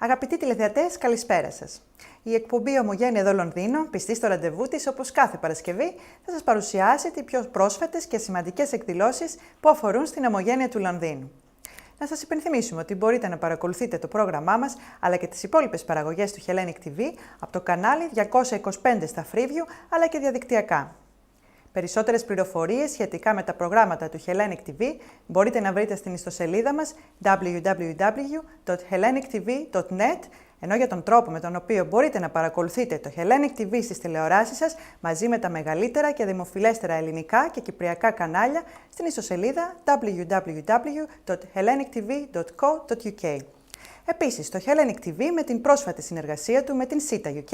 Αγαπητοί τηλεθεατές, καλησπέρα σας. Η εκπομπή Ομογένεια εδώ Λονδίνο, πιστή στο ραντεβού της, όπως κάθε Παρασκευή, θα σας παρουσιάσει τις πιο πρόσφατες και σημαντικές εκδηλώσεις που αφορούν στην Ομογένεια του Λονδίνου. Να σας υπενθυμίσουμε ότι μπορείτε να παρακολουθείτε το πρόγραμμά μας, αλλά και τις υπόλοιπες παραγωγές του Hellenic TV από το κανάλι 225 στα Freeview, αλλά και διαδικτυακά. Περισσότερες πληροφορίες σχετικά με τα προγράμματα του Hellenic TV μπορείτε να βρείτε στην ιστοσελίδα μας www.hellenictv.net, ενώ για τον τρόπο με τον οποίο μπορείτε να παρακολουθείτε το Hellenic TV στις τηλεοράσεις σας μαζί με τα μεγαλύτερα και δημοφιλέστερα ελληνικά και κυπριακά κανάλια στην ιστοσελίδα www.hellenictv.co.uk. Επίσης, το Hellenic TV με την πρόσφατη συνεργασία του με την Sita UK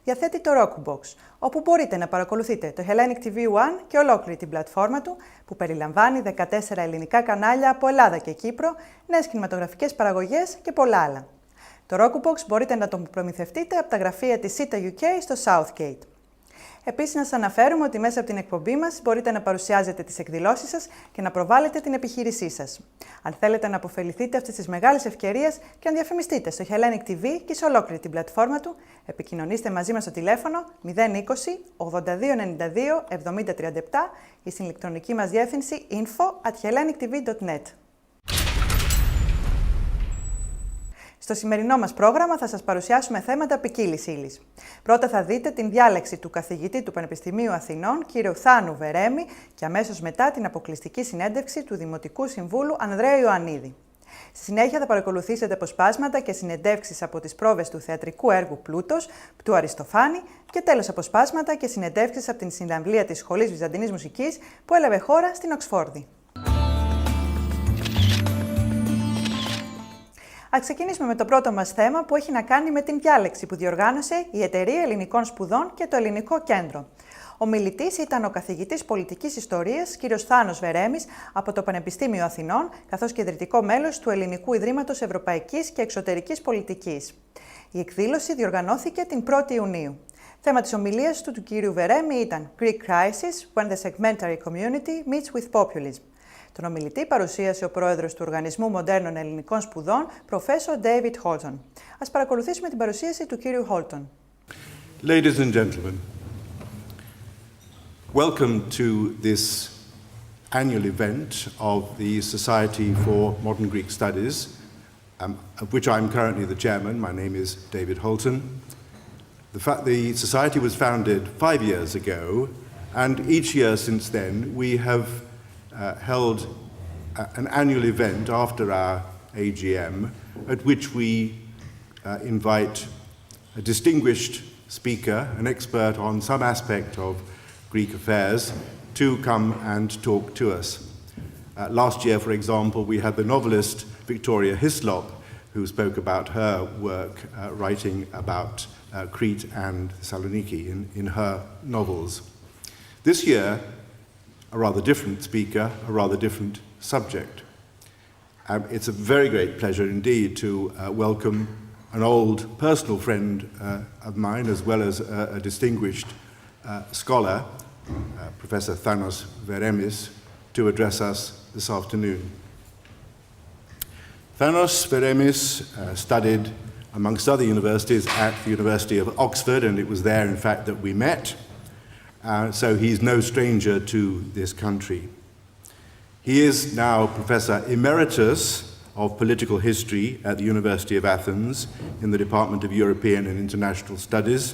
διαθέτει το Rockbox, όπου μπορείτε να παρακολουθείτε το Hellenic TV One και ολόκληρη την πλατφόρμα του, που περιλαμβάνει 14 ελληνικά κανάλια από Ελλάδα και Κύπρο, νέες κινηματογραφικές παραγωγές και πολλά άλλα. Το Rockbox μπορείτε να το προμηθευτείτε από τα γραφεία της Sita UK στο Southgate. Επίσης, να σας αναφέρουμε ότι μέσα από την εκπομπή μας μπορείτε να παρουσιάζετε τις εκδηλώσεις σας και να προβάλλετε την επιχείρησή σας. Αν θέλετε να αποφεληθείτε αυτής της μεγάλης ευκαιρίας και να διαφημιστείτε στο Hellenic TV και σε ολόκληρη την πλατφόρμα του, επικοινωνήστε μαζί μας στο τηλέφωνο 020 8292 7037 ή στην ηλεκτρονική μας διεύθυνση info@hellenictv.net. Στο σημερινό μας πρόγραμμα θα σας παρουσιάσουμε θέματα ποικίλης ύλης. Πρώτα θα δείτε την διάλεξη του καθηγητή του Πανεπιστημίου Αθηνών, κύριο Θάνου Βερέμη, και αμέσως μετά την αποκλειστική συνέντευξη του Δημοτικού Συμβούλου Ανδρέα Ιωαννίδη. Στη συνέχεια θα παρακολουθήσετε αποσπάσματα και συνεντεύξεις από τις πρόβες του θεατρικού έργου Πλούτος, του Αριστοφάνη, και τέλος αποσπάσματα και συνεντεύξεις από την συναυλία της Σχολής Βυζαντινής Μουσικής που έλαβε χώρα στην Οξφόρδη. Ας ξεκινήσουμε με το πρώτο μας θέμα που έχει να κάνει με την διάλεξη που διοργάνωσε η εταιρεία Ελληνικών Σπουδών και το Ελληνικό, κέντρο. Ομιλητής ήταν ο καθηγητής πολιτικής ιστορίας, κύριος Θάνος Βερέμης, από το Πανεπιστήμιο Αθηνών, καθώς και ιδρυτικό μέλος του Ελληνικού, ιδρύματος Ευρωπαϊκής και Εξωτερικής Πολιτικής. Η εκδήλωση διοργανώθηκε την 1η Ιουνίου. Θέμα της ομιλίας του κύριου Βερέμη ήταν «Greek Crisis, when the segmentary community meets with populism». Τον ομιλητή παρουσίασε ο πρόεδρος του Οργανισμού Μοντέρνων Ελληνικών Σπουδών, Professor David Holton. Ας παρακολουθήσουμε την παρουσίαση του κύριου Holton. Ladies and gentlemen, welcome to this annual event of the Society for Modern Greek Studies, of which I'm currently the chairman. My name is David Holton. The Society was founded 5 years ago, and each year since then we have held an annual event after our AGM at which we invite a distinguished speaker, an expert on some aspect of Greek affairs, to come and talk to us. Last year, for example, we had the novelist Victoria Hislop, who spoke about her work writing about Crete and Thessaloniki in her novels. This year, a rather different speaker, a rather different subject. It's a very great pleasure indeed to welcome an old personal friend of mine, as well as a distinguished scholar, Professor Thanos Veremis, to address us this afternoon. Thanos Veremis studied, amongst other universities, at the University of Oxford, and it was there, in fact, that we met. So he's no stranger to this country. He is now Professor Emeritus of Political History at the University of Athens in the Department of European and International Studies,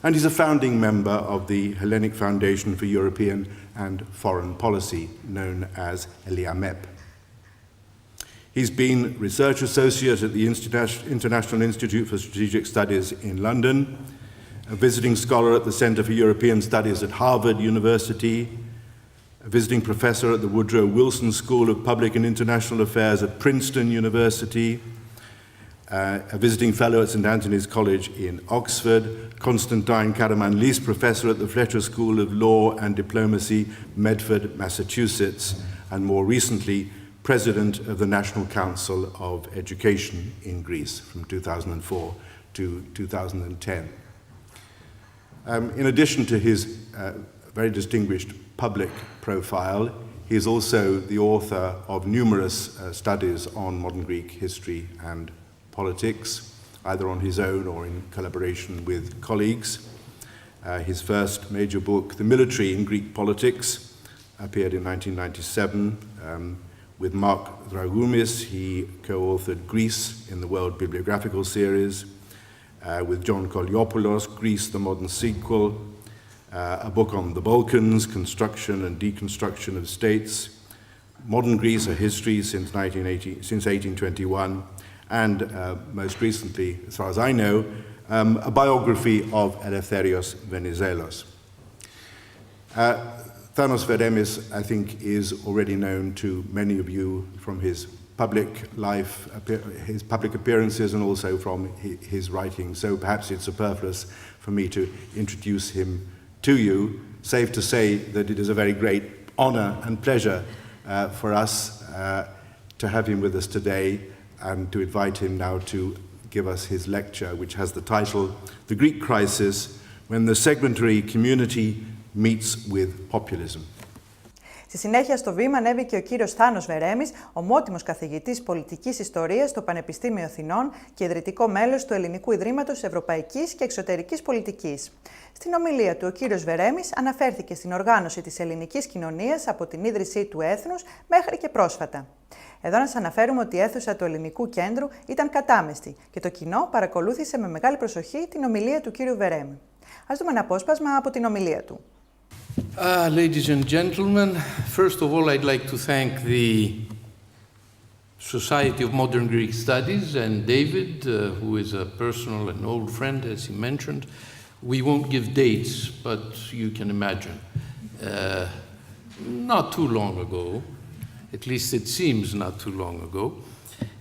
and he's a founding member of the Hellenic Foundation for European and Foreign Policy, known as ELIAMEP. He's been Research Associate at the International Institute for Strategic Studies in London, a visiting scholar at the Center for European Studies at Harvard University, a visiting professor at the Woodrow Wilson School of Public and International Affairs at Princeton University, a visiting fellow at St. Antony's College in Oxford, Constantine Karamanlis Professor at the Fletcher School of Law and Diplomacy, Medford, Massachusetts, and more recently, President of the National Council of Education in Greece from 2004 to 2010. In addition to his very distinguished public profile, he is also the author of numerous studies on modern Greek history and politics, either on his own or in collaboration with colleagues. His first major book, The Military in Greek Politics, appeared in 1997. With Mark Dragoumis, he co-authored Greece in the World Bibliographical Series. With John Koliopoulos, Greece, the Modern Sequel. A book on the Balkans, construction and deconstruction of states. Modern Greece, a history since 1821. And most recently, as far as I know, a biography of Eleftherios Venizelos. Thanos Veremis, I think, is already known to many of you from his public life, his public appearances, and also from his writing. So perhaps it's superfluous for me to introduce him to you. Safe to say that it is a very great honor and pleasure for us to have him with us today and to invite him now to give us his lecture, which has the title, The Greek Crisis, When the Segmentary Community Meets with Populism. Στη συνέχεια στο βήμα ανέβηκε ο κύριος Θάνος Βερέμης, ομότιμος καθηγητής πολιτικής ιστορίας στο Πανεπιστήμιο Αθηνών και ιδρυτικό μέλος του Ελληνικού ιδρύματος Ευρωπαϊκής και Εξωτερικής Πολιτικής. Στην ομιλία του, ο κύριος Βερέμης αναφέρθηκε στην οργάνωση της ελληνικής κοινωνίας από την ίδρυσή του έθνους μέχρι και πρόσφατα. Εδώ να σας αναφέρουμε ότι η αίθουσα του Ελληνικού κέντρου ήταν κατάμεστη και το κοινό παρακολούθησε με μεγάλη προσοχή την ομιλία του κύριου Βερέμη. Ας δούμε ένα απόσπασμα από την ομιλία του. Ladies and gentlemen, first of all, I'd like to thank the Society of Modern Greek Studies and David, who is a personal and old friend, as he mentioned. We won't give dates, but you can imagine. Not too long ago, at least it seems not too long ago.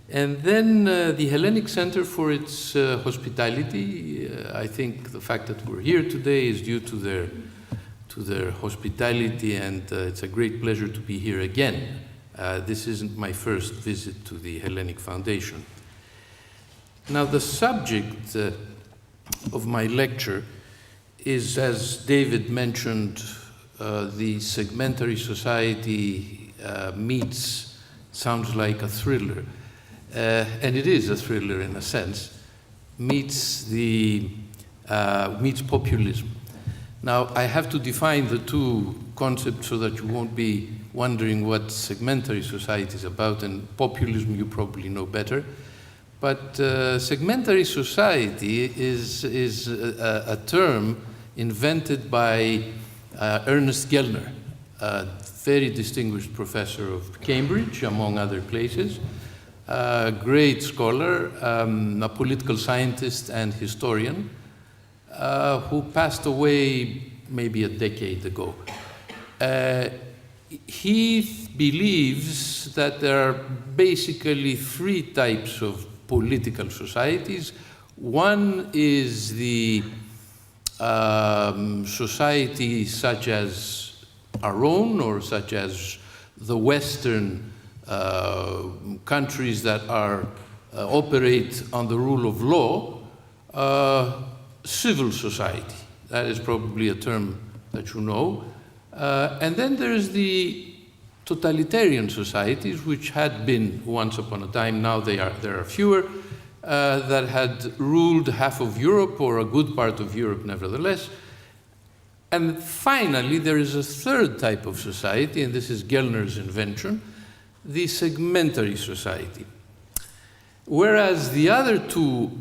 And then the Hellenic Center for its hospitality. I think the fact that we're here today is due to their hospitality, and it's a great pleasure to be here again. This isn't my first visit to the Hellenic Foundation. Now, the subject of my lecture is, as David mentioned, the segmentary society meets, sounds like a thriller, and it is a thriller in a sense, meets populism. Now, I have to define the two concepts so that you won't be wondering what segmentary society is about, and populism you probably know better. But segmentary society is a term invented by Ernest Gellner, a very distinguished professor of Cambridge, among other places, a great scholar, a political scientist and historian, who passed away maybe a decade ago. He believes that there are basically three types of political societies. One is the society such as our own, or such as the Western countries that operate on the rule of law, civil society. That is probably a term that you know. And then there's the totalitarian societies, which had been once upon a time, now there are fewer, that had ruled half of Europe, or a good part of Europe nevertheless. And finally, there is a third type of society, and this is Gellner's invention, the segmentary society. Whereas the other two,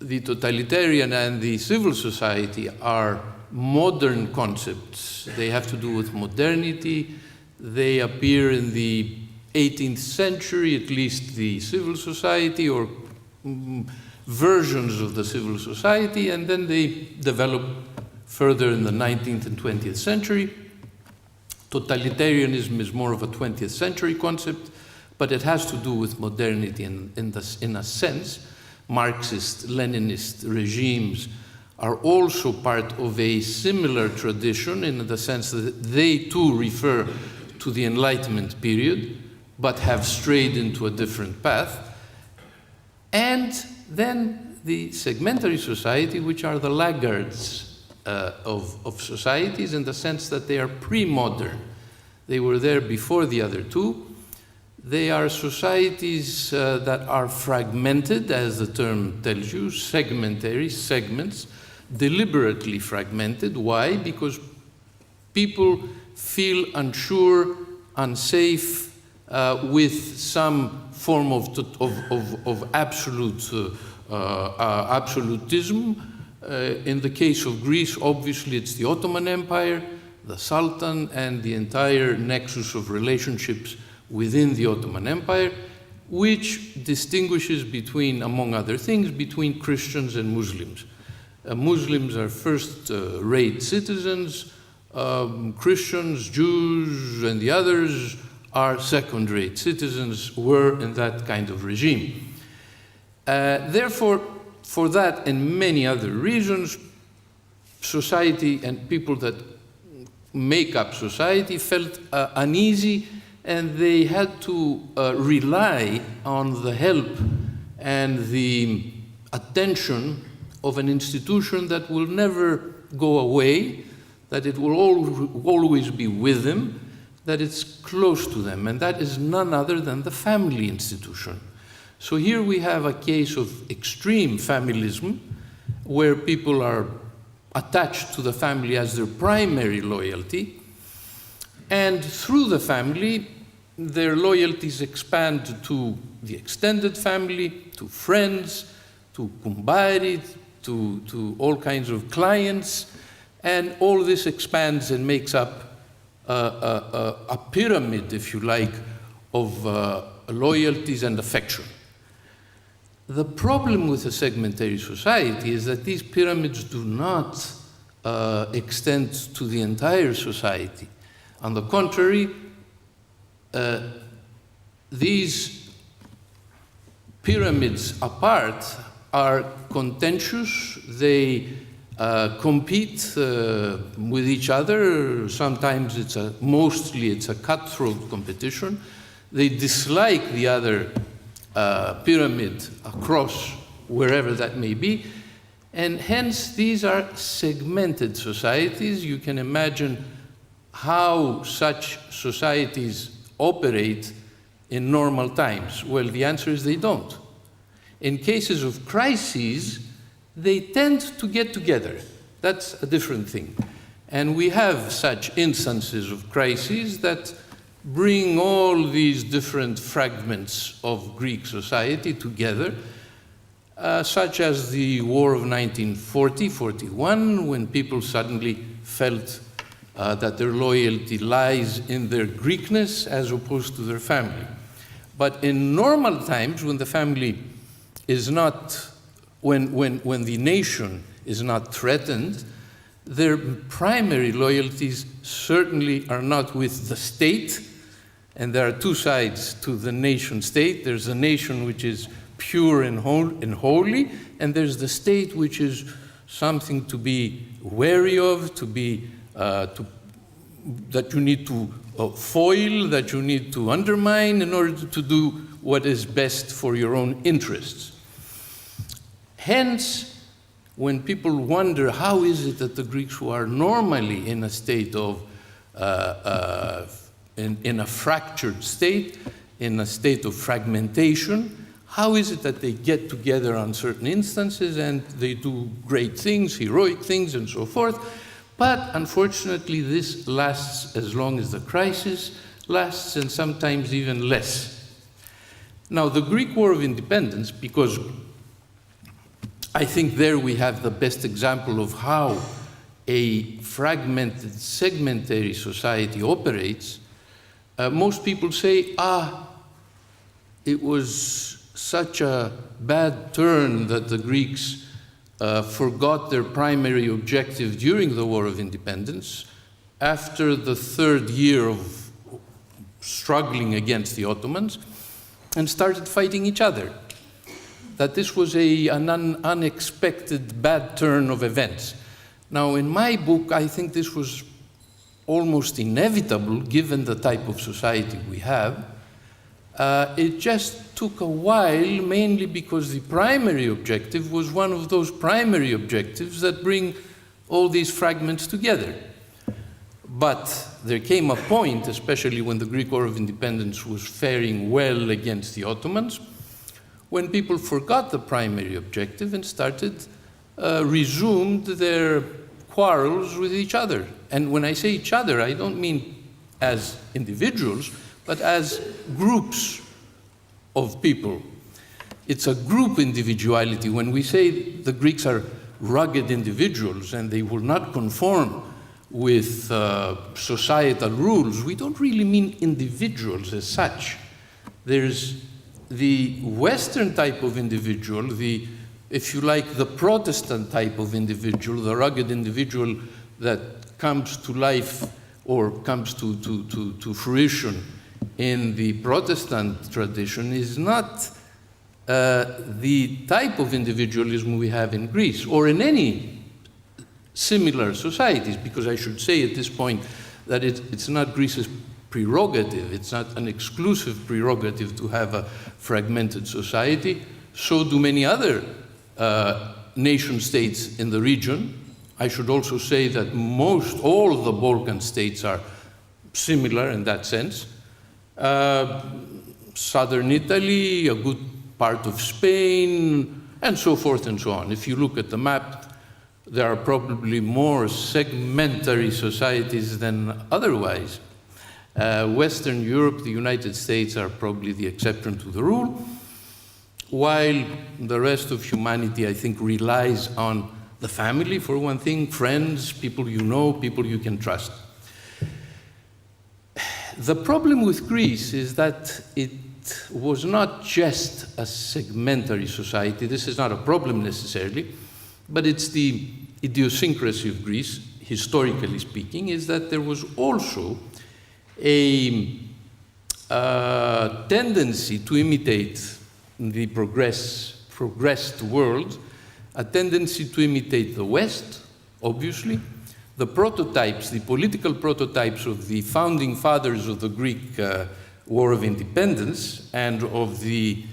the totalitarian and the civil society, are modern concepts. They have to do with modernity. They appear in the 18th century, at least the civil society, or versions of the civil society, and then they develop further in the 19th and 20th century. Totalitarianism is more of a 20th century concept, but it has to do with modernity in a sense. Marxist, Leninist regimes are also part of a similar tradition, in the sense that they too refer to the Enlightenment period, but have strayed into a different path. And then the segmentary society, which are the laggards of societies, in the sense that they are pre-modern. They were there before the other two. They are societies that are fragmented, as the term tells you, segmentary, segments, deliberately fragmented. Why? Because people feel unsure, unsafe with some form of absolutism. In the case of Greece, obviously it's the Ottoman Empire, the Sultan, and the entire nexus of relationships within the Ottoman Empire, which distinguishes between, among other things, between Christians and Muslims. Muslims are first-rate citizens, Christians, Jews, and the others are second-rate citizens, were in that kind of regime. Therefore, for that and many other reasons, society and people that make up society felt uneasy, and they had to rely on the help and the attention of an institution that will never go away, that it will always be with them, that it's close to them, and that is none other than the family institution. So here we have a case of extreme familism, where people are attached to the family as their primary loyalty, and through the family, their loyalties expand to the extended family, to friends, to kumbari, to all kinds of clients, and all this expands and makes up a pyramid, if you like, of loyalties and affection. The problem with a segmentary society is that these pyramids do not extend to the entire society. On the contrary, these pyramids apart are contentious. They compete with each other. Sometimes mostly it's a cutthroat competition. They dislike the other pyramid across wherever that may be, and hence these are segmented societies. You can imagine how such societies operate in normal times. Well, the answer is they don't. In cases of crises, they tend to get together. That's a different thing. And we have such instances of crises that bring all these different fragments of Greek society together, such as the War of 1940-41, when people suddenly felt that their loyalty lies in their Greekness as opposed to their family. But in normal times, when the family is not, when the nation is not threatened, their primary loyalties certainly are not with the state. And there are two sides to the nation state. There's a nation which is pure and holy, and there's the state which is something to be wary of, that you need to foil, that you need to undermine in order to do what is best for your own interests. Hence, when people wonder how is it that the Greeks, who are normally in a state of in a fractured state, in a state of fragmentation, how is it that they get together on certain instances and they do great things, heroic things, and so forth? But unfortunately, this lasts as long as the crisis lasts, and sometimes even less. Now, the Greek War of Independence, because I think there we have the best example of how a fragmented, segmentary society operates. Most people say, it was such a bad turn that the Greeks forgot their primary objective during the War of Independence, after the third year of struggling against the Ottomans, and started fighting each other. That this was an unexpected bad turn of events. Now, in my book, I think this was almost inevitable, given the type of society we have. It just took a while, mainly because the primary objective was one of those primary objectives that bring all these fragments together. But there came a point, especially when the Greek War of Independence was faring well against the Ottomans, when people forgot the primary objective and resumed their quarrels with each other. And when I say each other, I don't mean as individuals, but as groups of people. It's a group individuality. When we say the Greeks are rugged individuals and they will not conform with societal rules, we don't really mean individuals as such. There's the Western type of individual, if you like, the Protestant type of individual, the rugged individual that comes to life or comes to fruition in the Protestant tradition is not the type of individualism we have in Greece or in any similar societies, because I should say at this point that it's not Greece's prerogative, it's not an exclusive prerogative to have a fragmented society. So do many other nation states in the region. I should also say that all the Balkan states are similar in that sense. Southern Italy, a good part of Spain, and so forth and so on. If you look at the map, there are probably more segmentary societies than otherwise. Western Europe, the United States are probably the exception to the rule, while the rest of humanity, I think, relies on the family, for one thing, friends, people you know, people you can trust. The problem with Greece is that it was not just a segmentary society. This is not a problem necessarily, but it's the idiosyncrasy of Greece, historically speaking, is that there was also a tendency to imitate the progressed world, a tendency to imitate the West, obviously, the prototypes, the political prototypes of the founding fathers of the Greek War of Independence and of the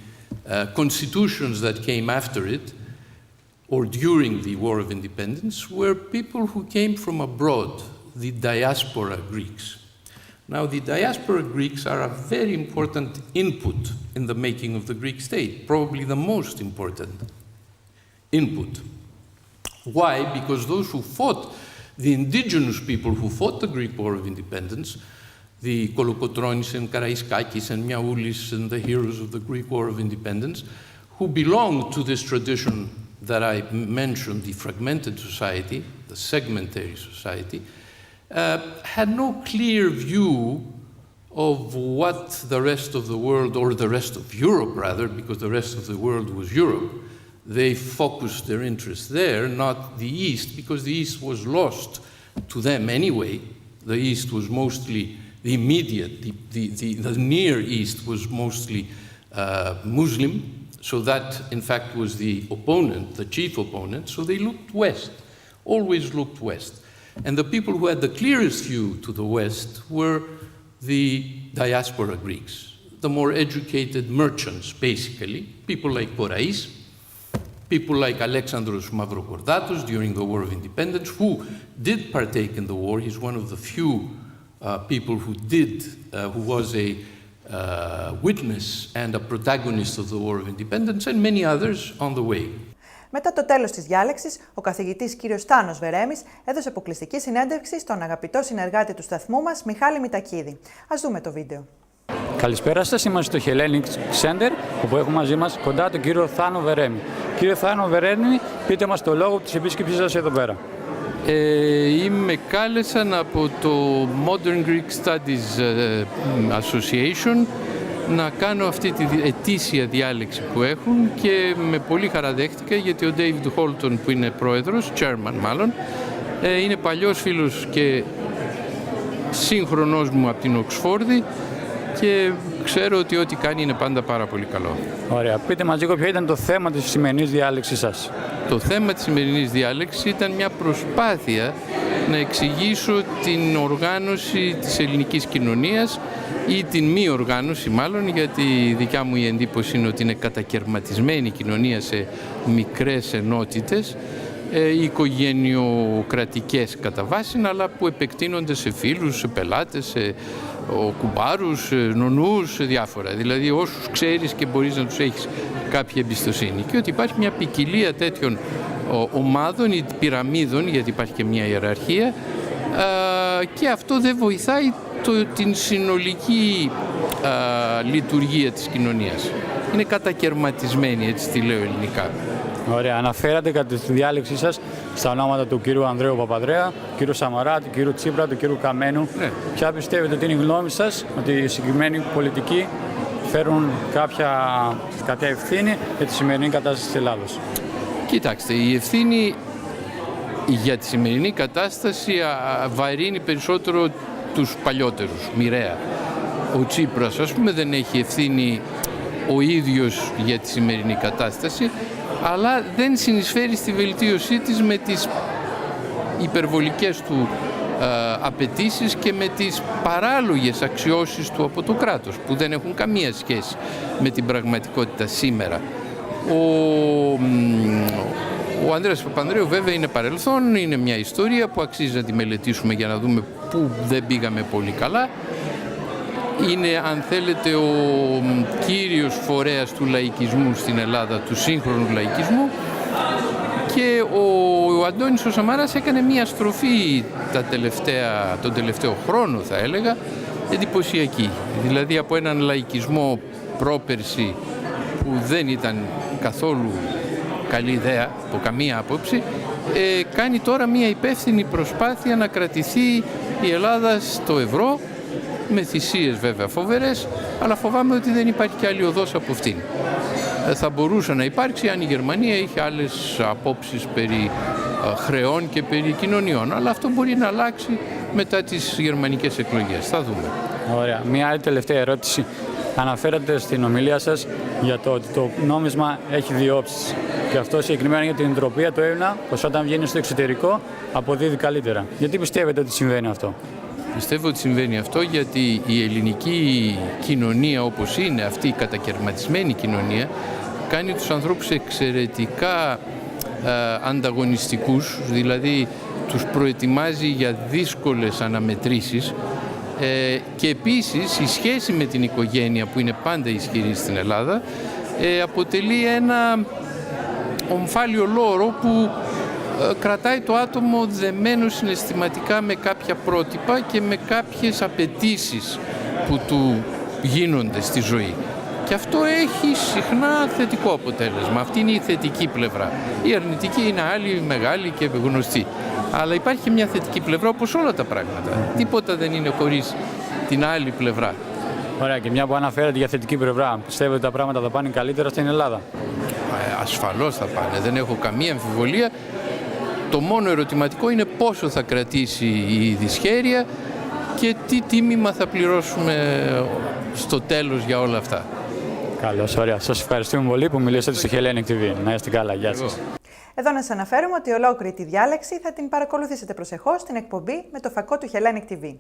constitutions that came after it, or during the War of Independence, were people who came from abroad, the diaspora Greeks. Now, the diaspora Greeks are a very important input in the making of the Greek state, probably the most important input. Why? Because those who fought, the indigenous people who fought the Greek War of Independence, the Kolokotronis and Karaiskakis and Miaoulis and the heroes of the Greek War of Independence, who belonged to this tradition that I mentioned, the fragmented society, the segmentary society, had no clear view of what the rest of the world, or the rest of Europe rather, because the rest of the world was Europe. They focused their interest there, not the East, because the East was lost to them anyway. The East was mostly the immediate, the Near East was mostly Muslim, so that in fact was the opponent, the chief opponent, so they looked west, always looked west. And the people who had the clearest view to the West were the diaspora Greeks, the more educated merchants, basically, people like Porais, people like Alexandros Mavrokordatos during the War of Independence, who did partake in the war. He's one of the few people who was a witness and a protagonist of the War of Independence, and many others on the way. Μετά το τέλος της διάλεξης, ο καθηγητής κύριος Θάνος Βερέμης έδωσε αποκλειστική συνέντευξη στον αγαπητό συνεργάτη του σταθμού μας, Μιχάλη Μητακίδη. Ας δούμε το βίντεο. Καλησπέρα σας, είμαστε στο Hellenic Center, όπου έχουμε μαζί μας κοντά τον κύριο Θάνο Βερέμη. Κύριε Θάνο Βερέμη, πείτε μας το λόγο της επίσκεψής σας εδώ πέρα. Με κάλεσαν από το Modern Greek Studies Association να κάνω αυτή τη ετήσια διάλεξη που έχουν και με πολύ χαρά δέχτηκα, γιατί ο David Holton, που είναι πρόεδρος, chairman μάλλον, είναι παλιός φίλος και σύγχρονός μου από την Οξφόρδη και ξέρω ότι ό,τι κάνει είναι πάντα πάρα πολύ καλό. Ωραία. Πείτε μας λίγο ποιο ήταν το θέμα της σημερινής διάλεξης σας. Το θέμα της σημερινής διάλεξης ήταν μια προσπάθεια να εξηγήσω την οργάνωση της ελληνικής κοινωνίας ή την μη οργάνωση μάλλον, γιατί η δικιά μου η εντύπωση είναι ότι είναι κατακερματισμένη η κοινωνία σε μικρές ενότητες, οικογενειοκρατικές κατά βάση, αλλά που επεκτείνονται σε φίλους, σε πελάτες, σε κουμπάρους, νονούς, διάφορα. Δηλαδή όσους ξέρεις και μπορείς να τους έχεις κάποια εμπιστοσύνη. Και ότι υπάρχει μια ποικιλία τέτοιων ομάδων ή πυραμίδων, γιατί υπάρχει και μια ιεραρχία, και αυτό δεν βοηθάει την συνολική λειτουργία της κοινωνίας. Είναι κατακερματισμένη, έτσι τη λέω ελληνικά. Ωραία. Αναφέρατε κατά τη διάλεξή σας στα ονόματα του κύριου Ανδρέου Παπανδρέα, του κύριου Σαμαρά, του κύριου Τσίπρα, του κύριου Καμένου. Ναι. Ποια πιστεύετε ότι είναι η γνώμη σας ότι οι συγκεκριμένοι πολιτικοί φέρουν κάποια ευθύνη για τη σημερινή κατάσταση της Ελλάδος? Κοιτάξτε, η ευθύνη για τη σημερινή κατάσταση βαρύνει περισσότερο τους παλιότερους, μοιραία. Ο Τσίπρας, ας πούμε, δεν έχει ευθύνη ο ίδιος για τη σημερινή κατάσταση, αλλά δεν συνεισφέρει στη βελτίωσή της με τις υπερβολικές του απαιτήσεις και με τις παράλογες αξιώσεις του από το κράτος, που δεν έχουν καμία σχέση με την πραγματικότητα σήμερα. Ο Ανδρέας Παπανδρέου βέβαια είναι παρελθόν, είναι μια ιστορία που αξίζει να τη μελετήσουμε για να δούμε πού δεν πήγαμε πολύ καλά. Είναι, αν θέλετε, ο κύριος φορέας του λαϊκισμού στην Ελλάδα, του σύγχρονου λαϊκισμού, και ο Αντώνης ο Σαμαράς έκανε μια στροφή τον τελευταίο χρόνο, θα έλεγα, εντυπωσιακή. Δηλαδή από έναν λαϊκισμό πρόπερση που δεν ήταν καθόλου καλή ιδέα από καμία άποψη, κάνει τώρα μια υπεύθυνη προσπάθεια να κρατηθεί η Ελλάδα στο ευρώ, με θυσίες βέβαια φοβερές, αλλά φοβάμαι ότι δεν υπάρχει και άλλη οδός από αυτήν. Θα μπορούσε να υπάρξει αν η Γερμανία είχε άλλες απόψεις περί χρεών και περί κοινωνιών, αλλά αυτό μπορεί να αλλάξει μετά τις γερμανικές εκλογές. Θα δούμε. Ωραία. Μια άλλη τελευταία ερώτηση. Αναφέρατε στην ομιλία σας για το ότι το νόμισμα έχει δύο όψεις. Και αυτό συγκεκριμένα για την εντροπία του Έλληνα, πως όταν βγαίνει στο εξωτερικό αποδίδει καλύτερα. Γιατί πιστεύετε ότι συμβαίνει αυτό? Πιστεύω ότι συμβαίνει αυτό γιατί η ελληνική κοινωνία, όπως είναι αυτή η κατακερματισμένη κοινωνία, κάνει τους ανθρώπους εξαιρετικά ανταγωνιστικούς, δηλαδή τους προετοιμάζει για δύσκολες αναμετρήσεις, και επίσης η σχέση με την οικογένεια, που είναι πάντα ισχυρή στην Ελλάδα, αποτελεί ένα ομφάλιο λόρο που κρατάει το άτομο δεμένο συναισθηματικά με κάποια πρότυπα και με κάποιες απαιτήσεις που του γίνονται στη ζωή. Και αυτό έχει συχνά θετικό αποτέλεσμα. Αυτή είναι η θετική πλευρά. Η αρνητική είναι άλλη, μεγάλη και γνωστή. Αλλά υπάρχει και μια θετική πλευρά, όπως όλα τα πράγματα. Τίποτα δεν είναι χωρίς την άλλη πλευρά. Ωραία, και μια που αναφέρατε για θετική πλευρά, πιστεύετε ότι τα πράγματα θα πάνε καλύτερα στην Ελλάδα? Ασφαλώς θα πάνε, δεν έχω καμία αμφιβολία. Το μόνο ερωτηματικό είναι πόσο θα κρατήσει η δυσχέρεια και τι τίμημα θα πληρώσουμε στο τέλος για όλα αυτά. Καλώς, ωραία. Σας ευχαριστούμε πολύ που μιλήσατε στο Hellenic TV. Να είστε καλά, γεια σας. Εδώ να σας αναφέρουμε ότι ολόκληρη τη διάλεξη θα την παρακολουθήσετε προσεχώς στην εκπομπή με το φακό του Hellenic TV.